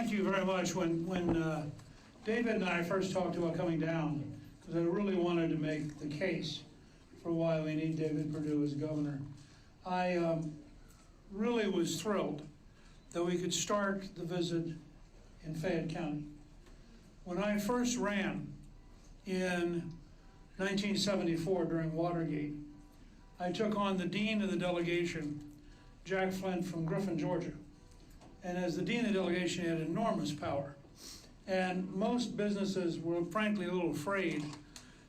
thank you very much. When David and I first talked about coming down, because I really wanted to make the case for why we need David Perdue as governor, I really was thrilled that we could start the visit in Fayette County. When I first ran in 1974 during Watergate, I took on the dean of the delegation, Jack Flint from Griffin, Georgia. And as the dean of the delegation, he had enormous power. And most businesses were frankly a little afraid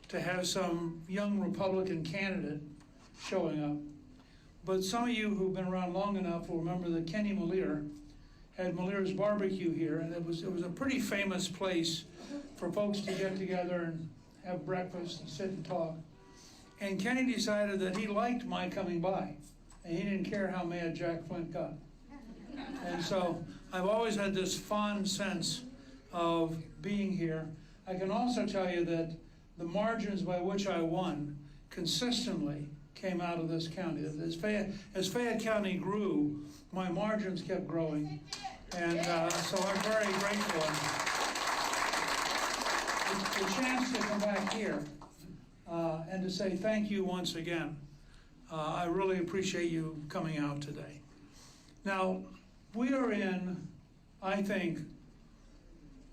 to have some young Republican candidate showing up. But some of you who've been around long enough will remember that Kenny Malier had Malier's Barbecue here, and it was a pretty famous place for folks to get together and have breakfast and sit and talk. And Kenny decided that he liked my coming by, and he didn't care how mad Jack Flint got. And so I've always had this fond sense of being here. I can also tell you that the margins by which I won consistently came out of this county. As Fayette County grew, my margins kept growing. And so I'm very grateful. The chance to come back here and to say thank you once again. I really appreciate you coming out today. Now, we are in, I think,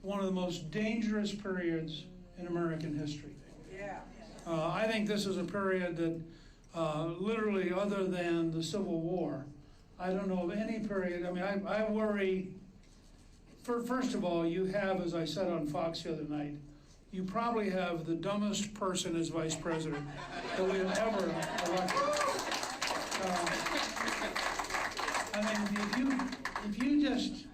one of the most dangerous periods in American history. Yeah. I think this is a period that literally, other than the Civil War, I don't know of any period. I mean, I worry, first of all, you have, as I said on Fox the other night, you probably have the dumbest person as vice president that we have ever elected. I mean, if you just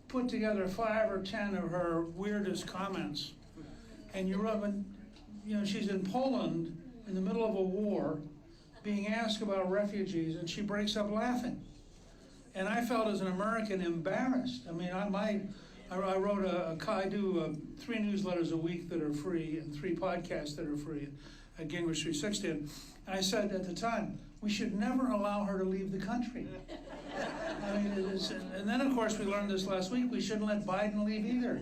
put together 5 or 10 of her weirdest comments, and she's in Poland in the middle of a war, being asked about refugees, and she breaks up laughing. And I felt as an American embarrassed. I mean, I wrote I do 3 newsletters a week that are free and 3 podcasts that are free at Gingrich 360. And I said at the time, we should never allow her to leave the country. I mean, and then of course we learned this last week, we shouldn't let Biden leave either.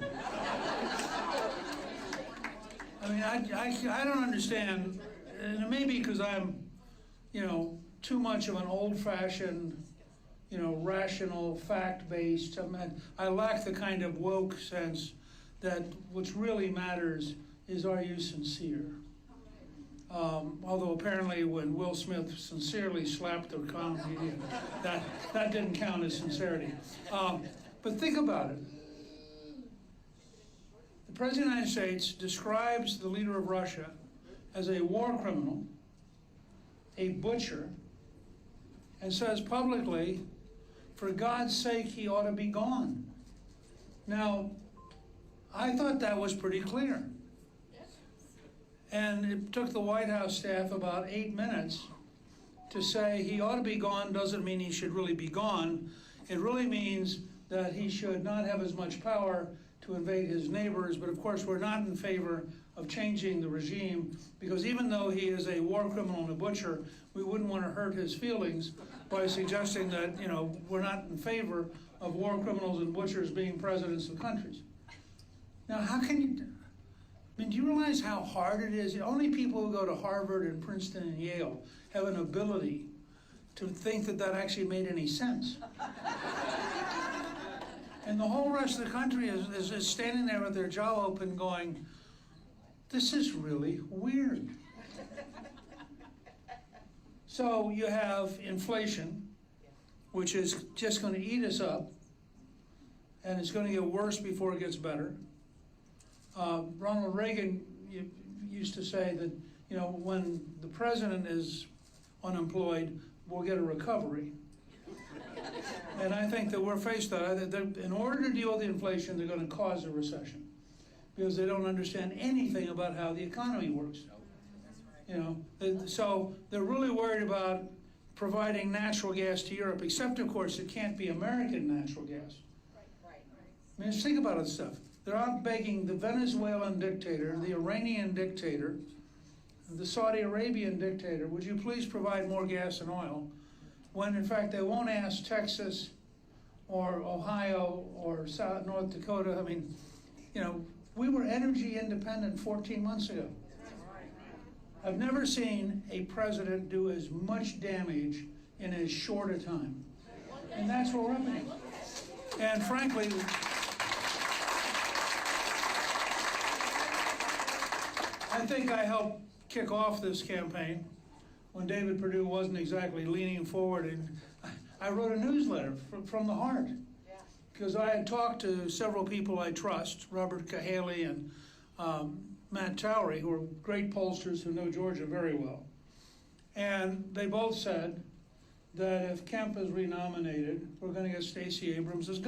I mean, I don't understand, and it may be because I'm, too much of an old-fashioned, rational, fact-based. I lack the kind of woke sense that what really matters is, are you sincere? Although apparently when Will Smith sincerely slapped the comedy, that didn't count as sincerity. But think about it. The President of the United States describes the leader of Russia as a war criminal, a butcher, and says publicly, for God's sake, he ought to be gone. Now, I thought that was pretty clear. And it took the White House staff about 8 minutes to say he ought to be gone doesn't mean he should really be gone. It really means that he should not have as much power to invade his neighbors. But of course, we're not in favor of changing the regime, because even though he is a war criminal and a butcher, we wouldn't want to hurt his feelings by suggesting that, we're not in favor of war criminals and butchers being presidents of countries. Now, how can you... I mean, do you realize how hard it is? Only people who go to Harvard and Princeton and Yale have an ability to think that actually made any sense. And the whole rest of the country is standing there with their jaw open going, this is really weird. So you have inflation, which is just going to eat us up, and it's going to get worse before it gets better. Ronald Reagan used to say that, when the president is unemployed, we'll get a recovery. And I think that we're faced with that. In order to deal with the inflation, they're going to cause a recession because they don't understand anything about how the economy works. So they're really worried about providing natural gas to Europe, except, of course, it can't be American natural gas. Right. I mean, just think about it, stuff. They're out begging the Venezuelan dictator, the Iranian dictator, the Saudi Arabian dictator, would you please provide more gas and oil, when in fact they won't ask Texas or Ohio, or North Dakota. I mean, you know, we were energy independent 14 months ago. I've never seen a president do as much damage in as short a time. And that's what we're up against. And frankly, I think I helped kick off this campaign when David Perdue wasn't exactly leaning forward. And I wrote a newsletter from the heart, because I had talked to several people I trust, Robert Cahaley and Matt Towery, who are great pollsters who know Georgia very well. And they both said that if Kemp is renominated, we're going to get Stacey Abrams as governor.